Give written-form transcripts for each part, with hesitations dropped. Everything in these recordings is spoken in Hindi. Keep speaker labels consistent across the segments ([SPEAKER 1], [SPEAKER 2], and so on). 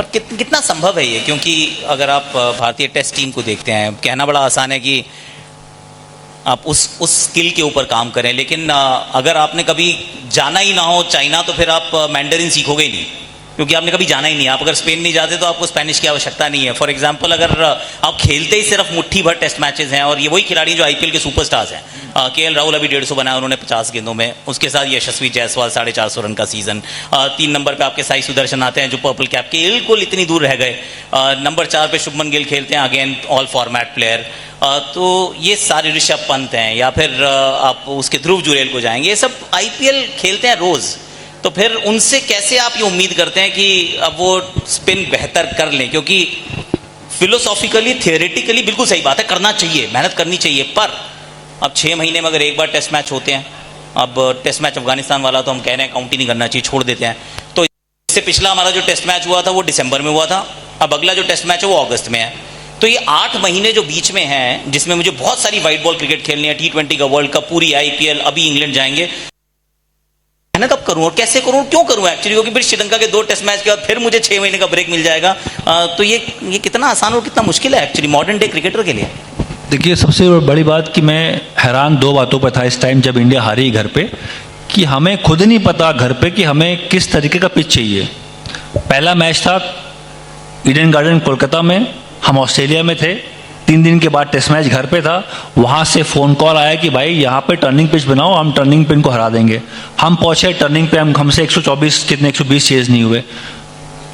[SPEAKER 1] और कितना संभव है ये? क्योंकि अगर आप भारतीय टेस्ट टीम को देखते हैं, कहना बड़ा आसान है कि आप उस स्किल के ऊपर काम करें, लेकिन अगर आपने कभी जाना ही ना हो चाइना तो फिर आप मैंडरिन सीखोगे ही नहीं, क्योंकि आपने कभी जाना ही नहीं। आप अगर स्पेन नहीं जाते तो आपको स्पेनिश की आवश्यकता नहीं है। फॉर एग्जांपल, अगर आप खेलते ही सिर्फ मुट्ठी भर टेस्ट मैचेस हैं, और ये वही खिलाड़ी जो आईपीएल के सुपरस्टार्स हैं, केएल राहुल अभी 150 बनाया उन्होंने 50 गेंदों में, उसके साथ यशस्वी जायसवाल 450 रन का सीजन। 3 नंबर पे आपके साई सुदर्शन आते हैं जो पर्पल कैप के बिल्कुल इतनी दूर रह गए। नंबर 4 पे शुभमन गिल खेलते हैं, अगेन ऑल फॉर्मेट प्लेयर। तो ये सारे ऋषभ पंत हैं, या फिर आप उसके ध्रुव जुरेल को जाएंगे, ये सब आईपीएल खेलते हैं रोज। तो फिर उनसे कैसे आप ये उम्मीद करते हैं कि अब वो स्पिन बेहतर कर लें? क्योंकि फिलोसॉफिकली थियोरेटिकली बिल्कुल सही बात है, करना चाहिए, मेहनत करनी चाहिए, पर अब 6 महीने में अगर एक बार टेस्ट मैच होते हैं, अब टेस्ट मैच अफगानिस्तान वाला तो हम कह रहे हैं काउंट ही नहीं करना चाहिए, छोड़ देते हैं। तो इससे पिछला हमारा जो टेस्ट मैच हुआ था वो दिसंबर में हुआ था, अब अगला जो टेस्ट मैच है वो अगस्त में है। तो ये 8 महीने जो बीच में हैं, जिसमें मुझे बहुत सारी वाइट बॉल क्रिकेट खेलनी है, T20 का वर्ल्ड कप, पूरी आईपीएल, अभी इंग्लैंड जाएंगे, मेहनत अब करूं और कैसे करूं, क्यों करूं एक्चुअली? क्योंकि फिर श्रीलंका के 2 टेस्ट मैच के बाद फिर मुझे 6 महीने का ब्रेक मिल जाएगा। तो ये कितना आसान और कितना मुश्किल है एक्चुअली मॉडर्न डे क्रिकेटर के लिए।
[SPEAKER 2] देखिए, सबसे बड़ी बात कि मैं हैरान 2 बातों पर था इस टाइम जब इंडिया हारी घर पे, कि हमें खुद नहीं पता घर पे कि हमें किस तरीके का पिच चाहिए। पहला मैच था ईडन गार्डन कोलकाता में, हम ऑस्ट्रेलिया में थे, 3 दिन के बाद टेस्ट मैच घर पे था, वहाँ से फ़ोन कॉल आया कि भाई यहाँ पे टर्निंग पिच बनाओ, हम टर्निंग पिन को हरा देंगे। हम पहुँचे टर्निंग पे, हमसे 120 चेज नहीं हुए।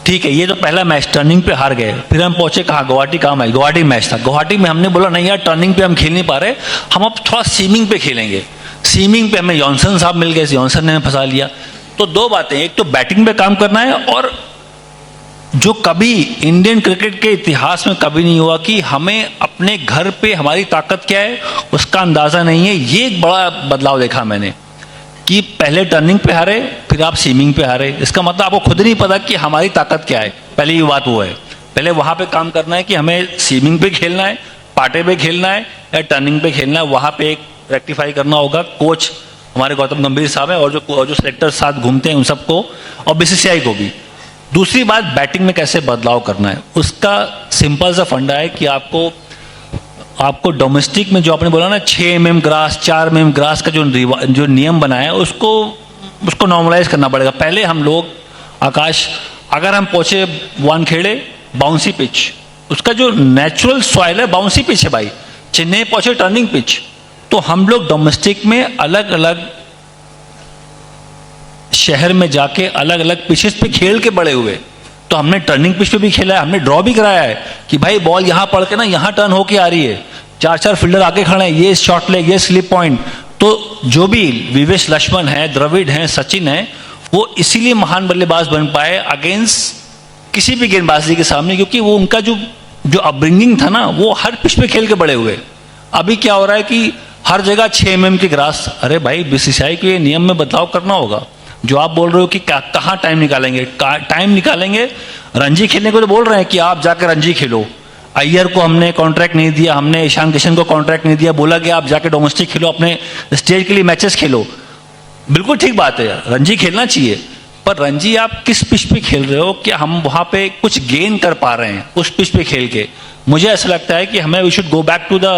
[SPEAKER 2] ठीक है, ये तो पहला मैच टर्निंग पे हार गए। फिर हम पहुंचे कहाँ, गुवाहाटी। कहाँ मैच? गुवाहाटी मैच था। गुवाहाटी में हमने बोला नहीं यार, टर्निंग पे हम खेल नहीं पा रहे, हम अब थोड़ा सीमिंग पे खेलेंगे। सीमिंग पे हमें जॉनसन साहब मिल गए, जॉनसन ने हमें फंसा लिया। तो 2 बातें, एक तो बैटिंग पे काम करना है, और जो कभी इंडियन क्रिकेट के इतिहास में कभी नहीं हुआ कि हमें अपने घर पे हमारी ताकत क्या है उसका अंदाजा नहीं है। ये एक बड़ा बदलाव देखा मैंने कि पहले टर्निंग पे हारे, फिर आप सीमिंग पे हारे। इसका मतलब आपको खुद नहीं पता कि हमारी ताकत क्या है। पहली ये बात वो है, पहले वहां पे काम करना है कि हमें सीमिंग पे खेलना है, पाटे पे खेलना है या टर्निंग पे खेलना है। वहां पे एक रेक्टिफाई करना होगा। कोच हमारे गौतम गंभीर साहब हैं, और जो सेलेक्टर साथ घूमते हैं उन सबको, और बीसीसीआई को भी। दूसरी बात, बैटिंग में कैसे बदलाव करना है, उसका सिंपल सा फंडा है कि आपको डोमेस्टिक में जो आपने बोला ना 6 mm ग्रास, 4 mm ग्रास का जो नियम बनाया है उसको नॉर्मलाइज करना पड़ेगा। पहले हम लोग, आकाश, अगर हम पहुंचे वानखेड़े, बाउंसी पिच, उसका जो नेचुरल सॉइल है बाउंसी पिच है भाई। चेन्नई पहुंचे टर्निंग पिच। तो हम लोग डोमेस्टिक में अलग अलग शहर में जाके अलग अलग पिचेस पे खेल के बड़े हुए। तो हमने टर्निंग पिच पे भी खेला है, हमने ड्रॉ भी कराया है कि भाई बॉल यहां पड़ के ना यहां टर्न होके आ रही है, 4 फील्डर आगे खड़े हैं, ये शॉर्ट लेग, ये स्लिप पॉइंट। तो जो भी विवेश लक्ष्मण है, द्रविड़ है, सचिन है, वो इसीलिए महान बल्लेबाज बन पाए अगेंस्ट किसी भी गेंदबाजी के सामने, क्योंकि वो उनका जो अपब्रिंगिंग था ना, वो हर पिच पे खेल के बड़े हुए। अभी क्या हो रहा है कि हर जगह 6 mm की ग्रास। अरे भाई, बीसीसीआई के नियम में बदलाव करना होगा। जो आप बोल रहे हो कि कहाँ टाइम निकालेंगे, टाइम निकालेंगे, रणजी खेलने को तो बोल रहे हैं कि आप जाकर रणजी खेलो। अय्यर को हमने कॉन्ट्रैक्ट नहीं दिया, हमने ईशान किशन को कॉन्ट्रैक्ट नहीं दिया, बोला कि आप जाके डोमेस्टिक खेलो, अपने स्टेट के लिए मैचेस खेलो। बिल्कुल ठीक बात है, रणजी खेलना चाहिए, पर रणजी आप किस पिच पे खेल रहे हो? क्या हम वहां पे कुछ गेन कर पा रहे हैं उस पिच पे खेल के? मुझे ऐसा लगता है कि हमें we should go back to the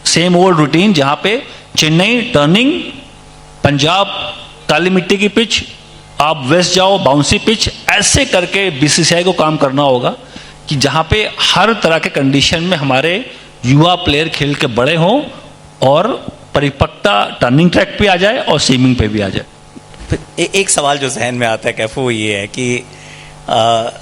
[SPEAKER 2] same old routine, जहां पे चेन्नई टर्निंग, पंजाब काली मिट्टी की पिच, आप वेस्ट जाओ बाउंसी पिच, ऐसे करके बीसीसीआई को काम करना होगा कि जहां पे हर तरह के कंडीशन में हमारे युवा प्लेयर खेल के बड़े हों और परिपक्वता टर्निंग ट्रैक पे आ जाए और सीमिंग पे भी आ जाए।
[SPEAKER 1] एक सवाल जो जहन में आता है कैफो, वो ये है कि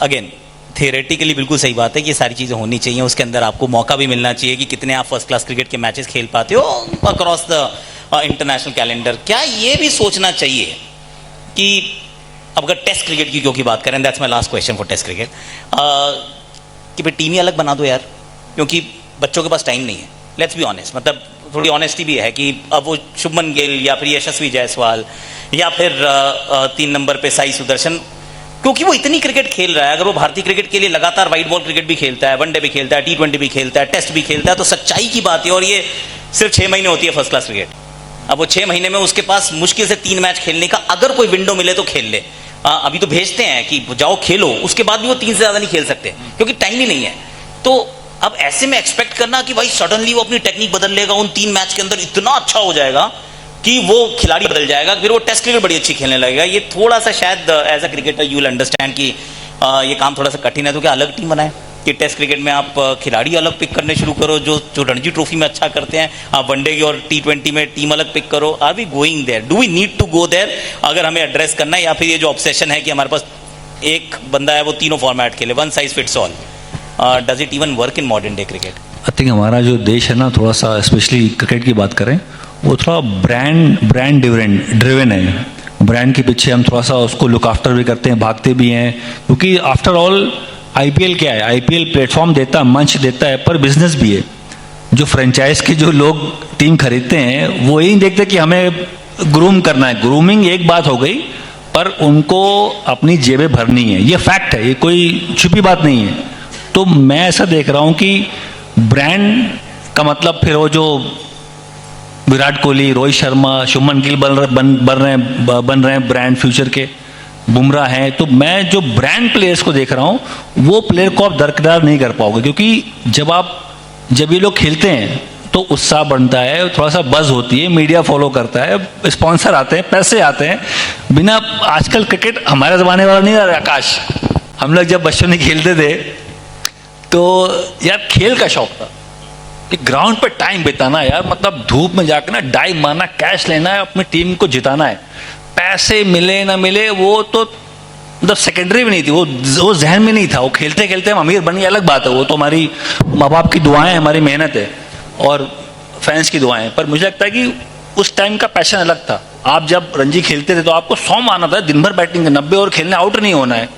[SPEAKER 1] अगेन थियोरेटिकली बिल्कुल सही बात है कि ये सारी चीज़ें होनी चाहिए, उसके अंदर आपको मौका भी मिलना चाहिए कि कितने आप फर्स्ट क्लास क्रिकेट के मैचेस खेल पाते हो अक्रॉस द इंटरनेशनल कैलेंडर। क्या ये भी सोचना चाहिए कि अब अगर टेस्ट क्रिकेट की क्योंकि बात करें, that's my last question for test cricket, कि भाई टीम ही अलग बना दो यार, क्योंकि बच्चों के पास टाइम नहीं है। लेट्स बी ऑनेस्ट, मतलब थोड़ी ऑनेस्टी भी है कि अब वो शुभमन गिल या फिर यशस्वी जायसवाल या फिर 3 नंबर पे साई सुदर्शन, क्योंकि वो इतनी क्रिकेट खेल रहा है, अगर वो भारतीय क्रिकेट के लिए लगातार वाइट बॉल क्रिकेट भी खेलता है, वनडे भी खेलता है, T20 भी खेलता है, टेस्ट भी खेलता है, तो सच्चाई की बात है। और ये सिर्फ 6 महीने होती है फर्स्ट क्लास क्रिकेट। अब वो 6 महीने में उसके पास मुश्किल से 3 मैच खेलने का अगर कोई विंडो मिले तो खेल ले। अभी तो भेजते हैं कि जाओ खेलो, उसके बाद भी वो 3 से ज्यादा नहीं खेल सकते क्योंकि टाइम ही नहीं है। तो अब ऐसे में एक्सपेक्ट करना कि भाई सडनली वो अपनी टेक्निक बदल लेगा, उन 3 मैच के अंदर इतना अच्छा हो जाएगा कि वो खिलाड़ी बदल जाएगा, फिर वो टेस्ट क्रिकेट बड़ी अच्छी खेलने लगेगा, ये थोड़ा सा शायद as a cricketer you will understand कि ये काम थोड़ा सा कठिन है। तो क्या अलग टीम बनाए कि टेस्ट क्रिकेट में आप खिलाड़ी अलग पिक करने शुरू करो जो रणजी ट्रॉफी में अच्छा करते हैं, आप वनडे की और T20 में टीम अलग पिक करो। Are we going there, do we need to go there अगर हमें एड्रेस करना है, या फिर ये जो ऑब्सेशन है कि हमारे पास एक बंदा है वो तीनों फॉर्मेट खेले, one size fits all, does it even work in modern day cricket?
[SPEAKER 2] I think हमारा जो देश है ना, थोड़ा सा स्पेशली क्रिकेट की बात करें, वो थोड़ा ब्रांड ड्रिवन है। ब्रांड के पीछे हम थोड़ा सा उसको लुक आफ्टर भी करते हैं, भागते भी हैं, क्योंकि आफ्टर ऑल आईपीएल क्या है, आईपीएल प्लेटफॉर्म देता है, मंच देता है, पर बिजनेस भी है। जो फ्रेंचाइज के जो लोग टीम खरीदते हैं वो यही देखते कि हमें ग्रूम करना है। ग्रूमिंग एक बात हो गई, पर उनको अपनी जेबें भरनी है, ये फैक्ट है, ये कोई छुपी बात नहीं है। तो मैं ऐसा देख रहा हूं कि ब्रांड का मतलब फिर वो जो विराट कोहली, रोहित शर्मा, शुभमन गिल बन रहे हैं ब्रांड फ्यूचर के, बुमराह हैं, तो मैं जो ब्रांड प्लेयर्स को देख रहा हूं वो प्लेयर को आप दरकिनार नहीं कर पाओगे, क्योंकि जब ये लोग खेलते हैं तो उत्साह बनता है, थोड़ा सा बज़ होती है, मीडिया फॉलो करता है, स्पॉन्सर आते हैं, पैसे आते हैं। बिना आजकल क्रिकेट हमारे ज़माने वाला नहीं रहा आकाश। हम लोग जब बच्चों में खेलते थे तो यार खेल का शौक था कि ग्राउंड पे टाइम बिताना यार, मतलब धूप में जाकर ना डाइव मारना, कैच लेना है, अपनी टीम को जिताना है। पैसे मिले ना मिले वो तो मतलब सेकेंडरी भी नहीं थी, वो जहन में नहीं था। वो खेलते खेलते हम अमीर बन गए, अलग बात है, वो तो हमारी माँ बाप की दुआएं हैं, हमारी मेहनत है और फैंस की दुआएं। पर मुझे लगता है कि उस टाइम का पैशन अलग था। आप जब रणजी खेलते थे तो आपको 100 मारना था, दिन भर बैटिंग 90 ओवर खेलना, आउट नहीं होना है।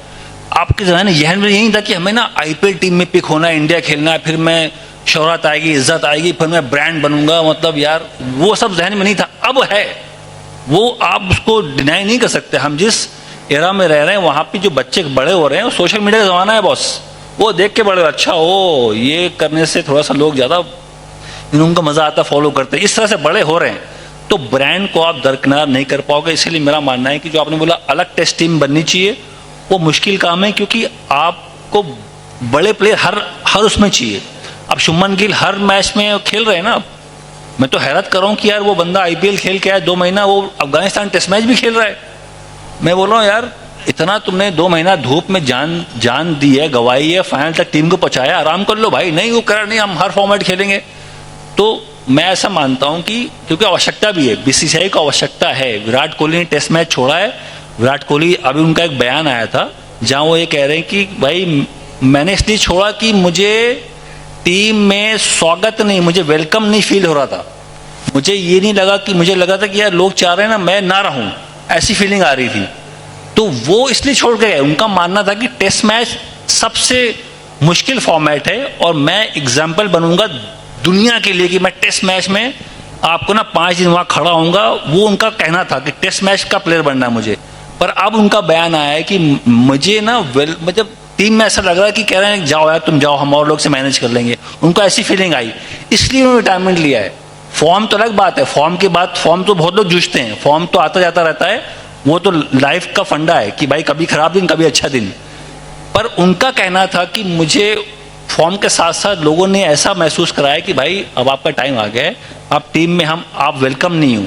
[SPEAKER 2] आपके जहन में यही था कि हमें ना आईपीएल टीम में पिक होना है, इंडिया खेलना है, फिर मैं शोहरत आएगी, इज्जत आएगी, फिर मैं ब्रांड बनूंगा। मतलब यार वो सब जहन में नहीं था, अब है वो, आप उसको डिनाई नहीं कर सकते। हम जिस एरा में रह रहे हैं वहां पे जो बच्चे बड़े हो रहे हैं, सोशल मीडिया का जमाना है बॉस, वो देख के बड़े अच्छा हो, ये करने से थोड़ा सा लोग ज्यादा इनको मजा आता, फॉलो करते हैं, इस तरह से बड़े हो रहे हैं। तो ब्रांड को आप दरकिनार नहीं कर पाओगे। इसलिए मेरा मानना है कि जो आपने बोला अलग टेस्ट टीम बननी चाहिए, वो मुश्किल काम है, क्योंकि आपको बड़े प्लेयर हर उसमें चाहिए। अब शुभमन गिल हर मैच में खेल रहे हैं ना, मैं तो हैरत कर रहा हूँ कि यार वो बंदा आईपीएल खेल के आया, 2 महीना वो अफगानिस्तान टेस्ट मैच भी खेल रहा है। मैं बोल रहा हूँ यार इतना तुमने 2 महीना धूप में जान दी है, गवाई है, फाइनल तक टीम को पहुंचाया, आराम कर लो भाई। नहीं वो करा, नहीं हम हर फॉर्मेट खेलेंगे। तो मैं ऐसा मानता हूं कि क्योंकि आवश्यकता भी है, बीसीसीआई को आवश्यकता है। विराट कोहली ने टेस्ट मैच छोड़ा है। विराट कोहली, अभी उनका एक बयान आया था जहां वो ये कह रहे हैं कि भाई मैंने इसलिए छोड़ा कि मुझे टीम में स्वागत नहीं, मुझे वेलकम नहीं फील हो रहा था। मुझे ये नहीं लगा कि, मुझे लगा था कि यार लोग चाह रहे हैं ना मैं ना रहूं, ऐसी फीलिंग आ रही थी। तो वो इसलिए छोड़ के गए। उनका मानना था कि टेस्ट मैच सबसे मुश्किल फॉर्मेट है और मैं एग्जाम्पल बनूंगा दुनिया के लिए कि मैं टेस्ट मैच में आपको ना 5 दिन वहां खड़ा होऊंगा। वो उनका कहना था कि टेस्ट मैच का प्लेयर बनना है मुझे। पर अब उनका बयान आया है कि मुझे ना मतलब टीम में ऐसा लग रहा है कि कह रहे हैं जाओ यार तुम जाओ, हम और लोग से मैनेज कर लेंगे। उनको ऐसी फीलिंग आई, इसलिए उन्होंने रिटायरमेंट लिया है। फॉर्म तो अलग बात है, फॉर्म के बाद फॉर्म तो बहुत लोग जूझते हैं, फॉर्म तो आता जाता रहता है, वो तो लाइफ का फंडा है कि भाई कभी खराब दिन कभी अच्छा दिन। पर उनका कहना था कि मुझे फॉर्म के साथ साथ लोगों ने ऐसा महसूस कराया कि भाई अब आपका टाइम आ गया है, आप टीम में आप वेलकम नहीं हो।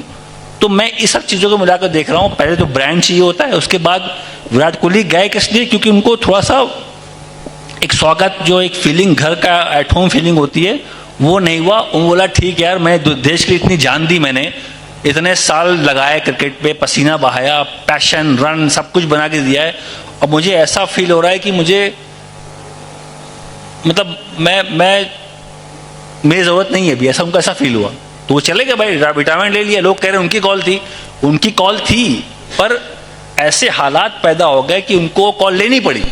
[SPEAKER 2] तो मैं इस सब चीज़ों को मिलाकर देख रहा हूँ। पहले तो ब्रांड चाहिए होता है, उसके बाद विराट कोहली गए किस लिए, क्योंकि उनको थोड़ा सा एक स्वागत, जो एक फीलिंग घर का एट होम फीलिंग होती है वो नहीं हुआ। उन्होंने बोला ठीक यार मैं देश के लिए इतनी जान दी, मैंने इतने साल लगाए क्रिकेट पे, पसीना बहाया, पैशन, रन सब कुछ बना के दिया है, और मुझे ऐसा फील हो रहा है कि मुझे मतलब मेरी जरूरत नहीं है अभी, ऐसा उनको ऐसा फील हुआ। तो वो चले गए भाई, रिटायरमेंट ले लिया। लोग कह रहे हैं उनकी कॉल थी, पर ऐसे हालात पैदा हो गए कि उनको कॉल लेनी पड़ी।